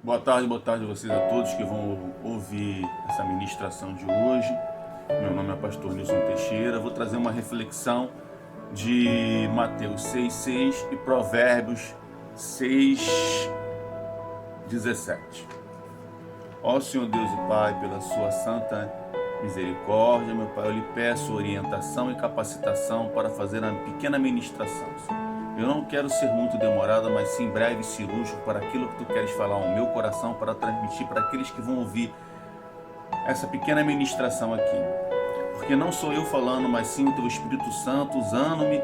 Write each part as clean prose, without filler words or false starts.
Boa tarde a vocês a todos que vão ouvir essa ministração de hoje. Meu nome é Pastor Nilson Teixeira. Vou trazer uma reflexão de Mateus 6,6 e Provérbios 6,17. Ó Senhor Deus e Pai, pela sua santa misericórdia, meu Pai, eu lhe peço orientação e capacitação para fazer uma pequena ministração, Senhor. Eu não quero ser muito demorado, mas sim breve e cirúrgico para aquilo que tu queres falar ao meu coração, para transmitir para aqueles que vão ouvir essa pequena ministração aqui. Porque não sou eu falando, mas sim o teu Espírito Santo usando-me,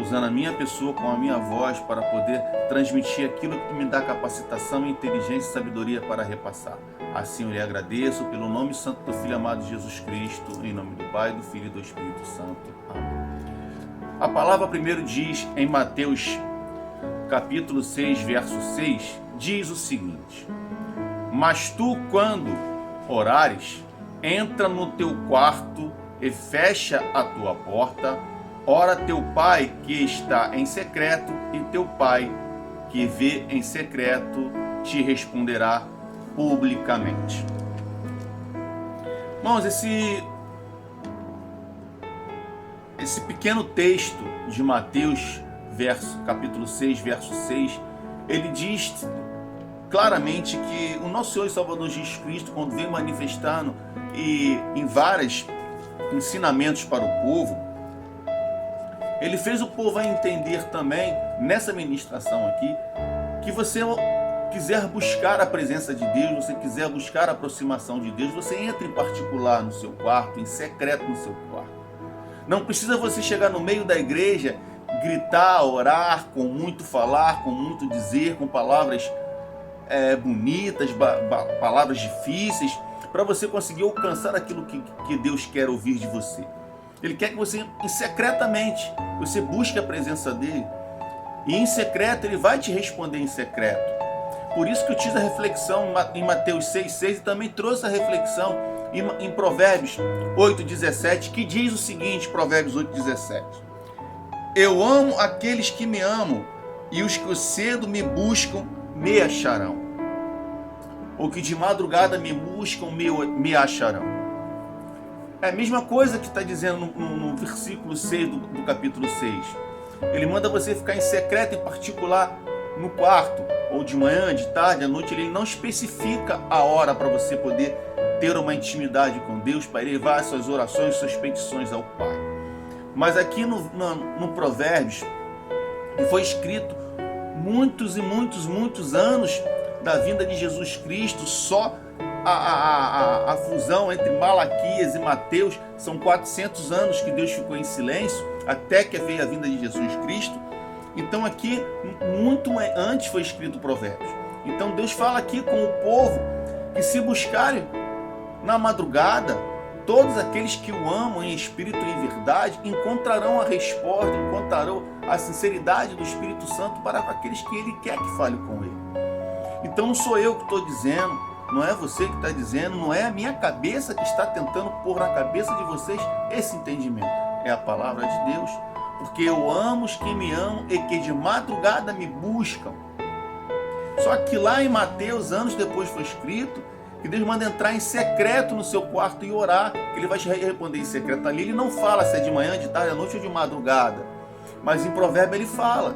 usando a minha pessoa com a minha voz para poder transmitir aquilo que tu me dá capacitação, inteligência e sabedoria para repassar. Assim eu lhe agradeço pelo nome santo do Filho amado Jesus Cristo, em nome do Pai, do Filho e do Espírito Santo. Amém. A palavra primeiro diz em Mateus capítulo 6, verso 6, diz o seguinte: Mas tu, quando orares, entra no teu quarto e fecha a tua porta, ora teu pai que está em secreto, e teu pai que vê em secreto te responderá publicamente. Irmãos, esse pequeno texto de Mateus, capítulo 6, verso 6, ele diz claramente que o nosso Senhor e Salvador Jesus Cristo, quando veio manifestando e em vários ensinamentos para o povo, ele fez o povo a entender também, nessa ministração aqui, que você quiser buscar a presença de Deus, você quiser buscar a aproximação de Deus, você entra em particular no seu quarto, em secreto no seu quarto. Não precisa você chegar no meio da igreja, gritar, orar, com muito falar, com muito dizer, com palavras bonitas, palavras difíceis, para você conseguir alcançar aquilo que Deus quer ouvir de você. Ele quer que você, secretamente, você busque a presença dele. E em secreto, ele vai te responder em secreto. Por isso que eu fiz a reflexão em Mateus 6,6 e também trouxe a reflexão em Provérbios 8,17, que diz o seguinte, Provérbios 8,17: Eu amo aqueles que me amam, e os que cedo me buscam, me acharão. Ou que de madrugada me buscam, me acharão. É a mesma coisa que está dizendo no versículo 6 do capítulo 6. Ele manda você ficar em secreto, em particular, no quarto, ou de manhã, de tarde, à noite. Ele não especifica a hora para você poder ter uma intimidade com Deus, para elevar suas orações, suas petições ao Pai. Mas aqui no Provérbios, que foi escrito muitos e muitos anos da vinda de Jesus Cristo, só a fusão entre Malaquias e Mateus, são 400 anos que Deus ficou em silêncio, até que veio a vinda de Jesus Cristo. Então aqui, muito antes foi escrito Provérbios. Então Deus fala aqui com o povo que se buscarem na madrugada, todos aqueles que o amam em espírito e em verdade encontrarão a resposta, encontrarão a sinceridade do Espírito Santo para aqueles que ele quer que fale com ele. Então não sou eu que estou dizendo, não é você que está dizendo, não é a minha cabeça que está tentando pôr na cabeça de vocês esse entendimento. É a palavra de Deus. Porque eu amo os que me amam e que de madrugada me buscam. Só que lá em Mateus, anos depois foi escrito que Deus manda entrar em secreto no seu quarto e orar, que ele vai te responder em secreto ali. Ele não fala se é de manhã, de tarde, à noite ou de madrugada. Mas em Provérbio ele fala.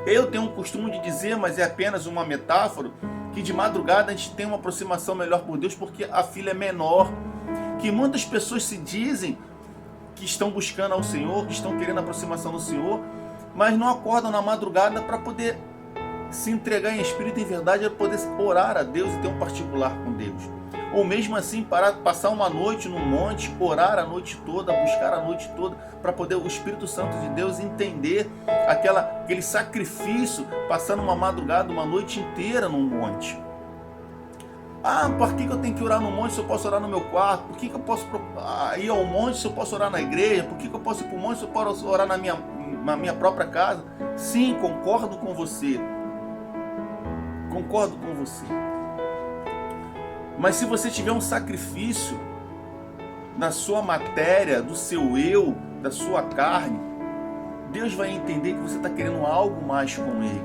Eu tenho um costume de dizer, mas é apenas uma metáfora, que de madrugada a gente tem uma aproximação melhor por Deus porque a fila é menor. Que muitas pessoas se dizem que estão buscando ao Senhor, que estão querendo a aproximação do Senhor, mas não acordam na madrugada para poder se entregar em espírito e em verdade, para poder orar a Deus e ter um particular com Deus. Ou mesmo assim, passar uma noite no monte, orar a noite toda, buscar a noite toda, para poder o Espírito Santo de Deus entender aquele sacrifício, passando uma madrugada, uma noite inteira no monte. Ah, por que eu tenho que orar no monte se eu posso orar no meu quarto? Por que eu posso ir ao monte se eu posso orar na igreja? Por que eu posso ir para o monte se eu posso orar na minha própria casa? Sim, concordo com você. Concordo com você. Mas se você tiver um sacrifício da sua matéria, do seu eu, da sua carne, Deus vai entender que você está querendo algo mais com Ele.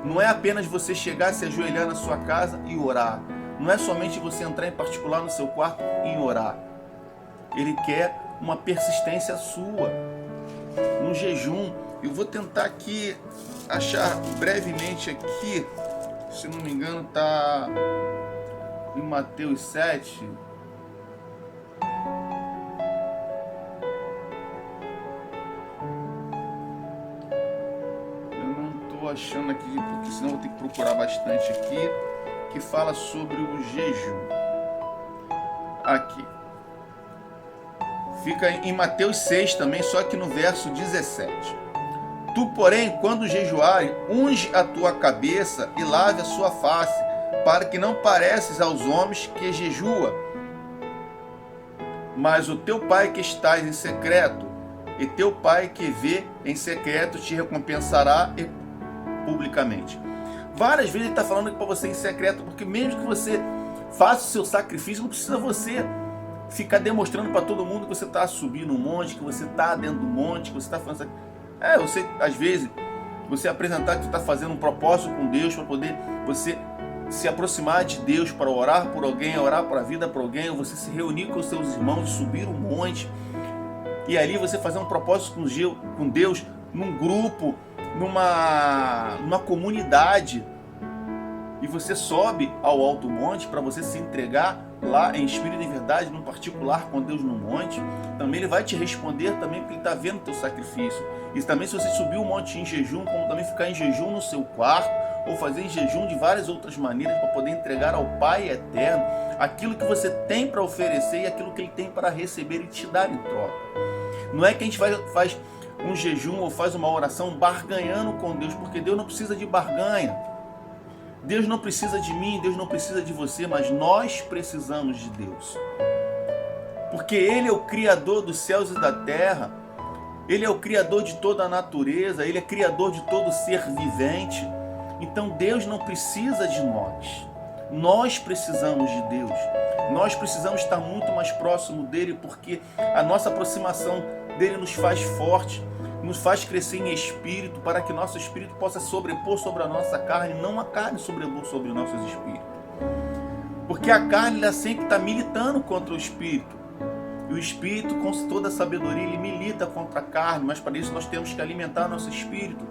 Não é apenas você chegar, se ajoelhar na sua casa e orar. Não é somente você entrar em particular no seu quarto e orar. Ele quer uma persistência sua, um jejum. Eu vou tentar aqui achar brevemente aqui, se não me engano está em Mateus 7. Eu não estou achando aqui, porque senão eu vou ter que procurar bastante aqui, que fala sobre o jejum. Aqui. Fica em Mateus 6 também, só que no verso 17. Tu, porém, quando jejuares, unge a tua cabeça e lave a sua face, para que não pareces aos homens que jejua, mas o teu Pai que estás em secreto, e teu Pai que vê em secreto te recompensará publicamente. Várias vezes ele está falando para você em secreto, porque mesmo que você faça o seu sacrifício, não precisa você ficar demonstrando para todo mundo que você está subindo um monte, que você está dentro do monte, que você está fazendo... você, às vezes, você apresentar que você está fazendo um propósito com Deus para poder você se aproximar de Deus, para orar por alguém, orar por a vida por alguém, ou você se reunir com os seus irmãos, subir um monte, e ali você fazer um propósito com Deus, num grupo, numa comunidade, e você sobe ao alto monte para você se entregar lá em espírito e verdade, num particular com Deus no monte. Também ele vai te responder também, porque ele está vendo o teu sacrifício. E também se você subir o monte em jejum, como também ficar em jejum no seu quarto, ou fazer em jejum de várias outras maneiras, para poder entregar ao Pai eterno aquilo que você tem para oferecer e aquilo que ele tem para receber e te dar em troca. Não é que a gente faz um jejum ou faz uma oração barganhando com Deus, porque Deus não precisa de barganha. Deus não precisa de mim, Deus não precisa de você, mas nós precisamos de Deus. Porque Ele é o Criador dos céus e da terra, Ele é o Criador de toda a natureza, Ele é Criador de todo ser vivente. Então Deus não precisa de nós precisamos de Deus. Nós precisamos estar muito mais próximo dEle, porque a nossa aproximação dEle nos faz forte, nos faz crescer em espírito, para que nosso espírito possa sobrepor sobre a nossa carne, não a carne sobrepor sobre os nossos espíritos. Porque a carne ela sempre está militando contra o espírito. E o espírito, com toda a sabedoria, ele milita contra a carne, mas para isso nós temos que alimentar nosso espírito.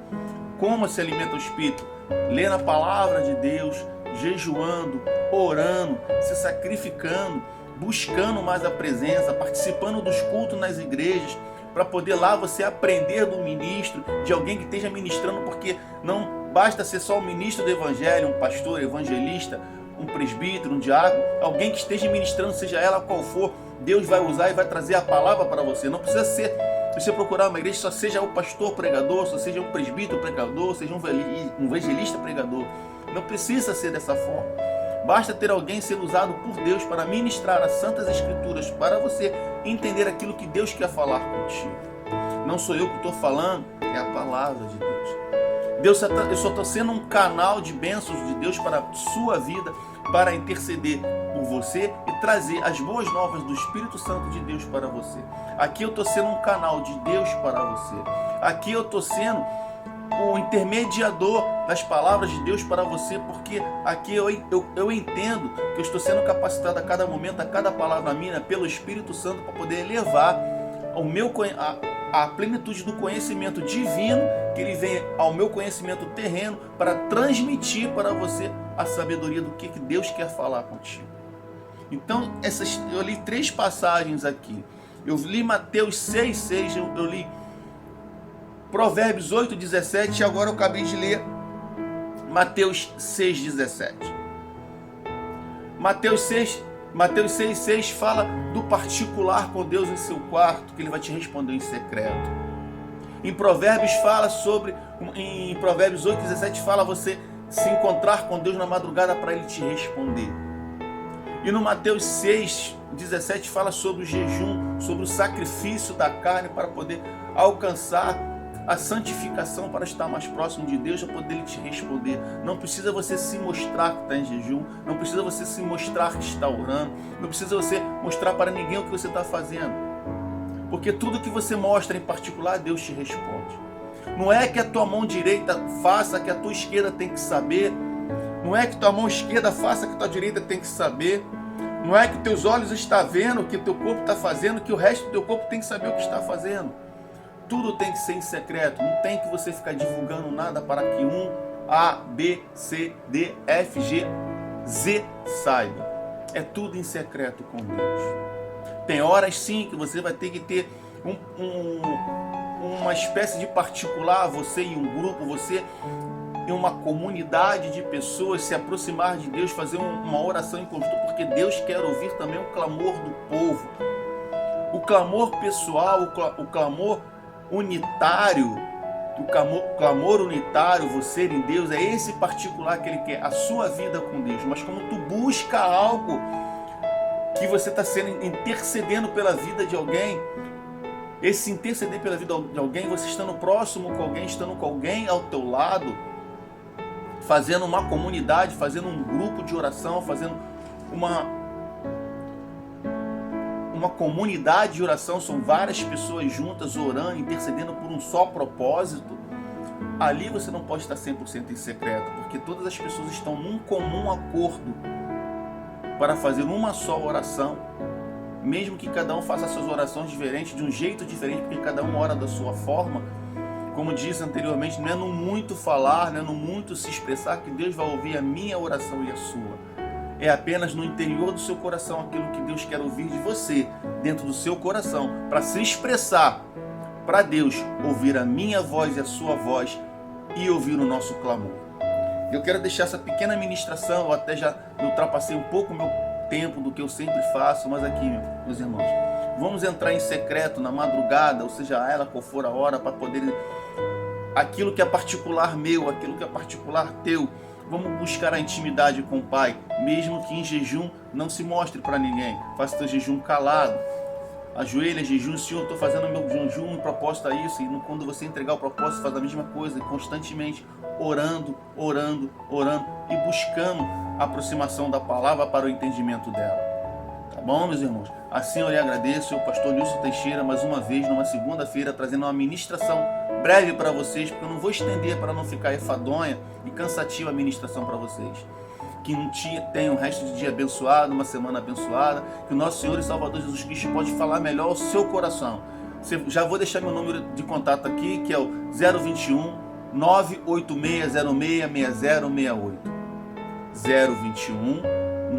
Como se alimenta o espírito? Lendo a palavra de Deus, jejuando, orando, se sacrificando, buscando mais a presença, participando dos cultos nas igrejas, para poder lá você aprender do ministro, de alguém que esteja ministrando, porque não basta ser só um ministro do evangelho, um pastor, evangelista, um presbítero, um diácono, alguém que esteja ministrando, seja ela qual for, Deus vai usar e vai trazer a palavra para você. Não precisa ser, se você procurar uma igreja, só seja o pastor pregador, só seja um presbítero pregador, seja um evangelista pregador. Não precisa ser dessa forma. Basta ter alguém sendo usado por Deus para ministrar as Santas Escrituras, para você entender aquilo que Deus quer falar contigo. Não sou eu que estou falando, é a palavra de Deus. Eu só estou sendo um canal de bênçãos de Deus para a sua vida, para interceder por você e trazer as boas novas do Espírito Santo de Deus para você. Aqui eu estou sendo um canal de Deus para você. Aqui eu estou sendo o intermediador das palavras de Deus para você, porque aqui eu entendo que eu estou sendo capacitado a cada momento, a cada palavra minha, pelo Espírito Santo, para poder levar a plenitude do conhecimento divino, que ele vem ao meu conhecimento terreno, para transmitir para você a sabedoria do que Deus quer falar contigo. Então, eu li 3 passagens aqui. Eu li Mateus 6:6, eu li Provérbios 8:17 e agora eu acabei de ler Mateus 6:17. Mateus 6:6 fala do particular com Deus em seu quarto, que ele vai te responder em secreto. Em Provérbios em Provérbios 8:17 fala você se encontrar com Deus na madrugada para ele te responder. E no Mateus 6:17 fala sobre o jejum, sobre o sacrifício da carne para poder alcançar a santificação, para estar mais próximo de Deus, para poder Ele te responder. Não precisa você se mostrar que está em jejum, não precisa você se mostrar que está orando, não precisa você mostrar para ninguém o que você está fazendo, porque tudo que você mostra em particular, Deus te responde. Não é que a tua mão direita faça que a tua esquerda tem que saber. Não é que tua mão esquerda faça que a tua direita tem que saber. Não é que teus olhos estão vendo o que o teu corpo está fazendo, que o resto do teu corpo tem que saber o que está fazendo. Tudo tem que ser em secreto. Não tem que você ficar divulgando nada para que A, B, C, D, F, G, Z saiba. É tudo em secreto com Deus. Tem horas sim que você vai ter que ter uma espécie de particular, você em um grupo, você em uma comunidade de pessoas, se aproximar de Deus, fazer uma oração em conjunto, porque Deus quer ouvir também o clamor do povo. O clamor pessoal, o clamor unitário, o clamor unitário, você em Deus, é esse particular que Ele quer, a sua vida com Deus. Mas como tu busca algo que você está intercedendo pela vida de alguém, esse interceder pela vida de alguém, você estando próximo com alguém, estando com alguém ao teu lado, fazendo uma comunidade, fazendo um grupo de oração, fazendo uma comunidade de oração, são várias pessoas juntas orando, intercedendo por um só propósito. Ali você não pode estar 100% em secreto, porque todas as pessoas estão num comum acordo para fazer uma só oração, mesmo que cada um faça suas orações diferentes, de um jeito diferente, porque cada um ora da sua forma. Como disse anteriormente, não é no muito falar, não é no muito se expressar que Deus vai ouvir a minha oração e a sua. É apenas no interior do seu coração aquilo que Deus quer ouvir de você, dentro do seu coração, para se expressar para Deus, ouvir a minha voz e a sua voz e ouvir o nosso clamor. Eu quero deixar essa pequena ministração, eu até já ultrapassei um pouco o meu tempo do que eu sempre faço, mas aqui, meus irmãos, vamos entrar em secreto na madrugada, ou seja, ela qual for a hora, para poder, aquilo que é particular meu, aquilo que é particular teu, vamos buscar a intimidade com o Pai, mesmo que em jejum não se mostre para ninguém, faça teu jejum calado, ajoelha, jejum, Senhor, estou fazendo meu jejum, propósito a isso, e quando você entregar o propósito, faz a mesma coisa, constantemente, orando, orando, orando, e buscando a aproximação da palavra para o entendimento dela. Tá bom, meus irmãos? Assim eu lhe agradeço, o pastor Nilson Teixeira, mais uma vez, numa segunda-feira, trazendo uma ministração breve para vocês, porque eu não vou estender para não ficar enfadonha e cansativa a ministração para vocês. Que tenha um resto de dia abençoado, uma semana abençoada, que o nosso Senhor e Salvador Jesus Cristo pode falar melhor ao seu coração. Já vou deixar meu número de contato aqui, que é o 021 986066068. 021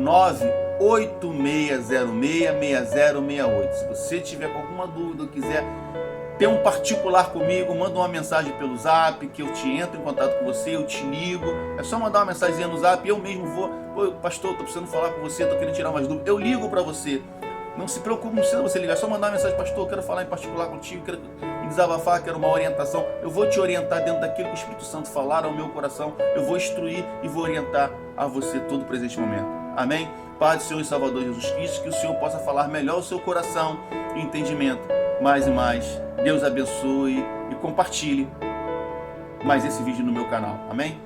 986066068. Se você tiver com alguma dúvida ou quiser ter um particular comigo, manda uma mensagem pelo Zap, que eu te entro em contato com você, eu te ligo. É só mandar uma mensagem no Zap, eu mesmo vou. Pô, pastor, estou precisando falar com você, estou querendo tirar umas dúvidas. Eu ligo para você. Não se preocupe, não precisa você ligar, é só mandar uma mensagem, pastor, eu quero falar em particular contigo, quero me desabafar, quero uma orientação. Eu vou te orientar dentro daquilo que o Espírito Santo falar ao meu coração. Eu vou instruir e vou orientar a você todo o presente momento. Amém? Pai do Senhor e Salvador Jesus Cristo, que o Senhor possa falar melhor o seu coração e entendimento. Mais e mais. Deus abençoe e compartilhe mais esse vídeo no meu canal. Amém?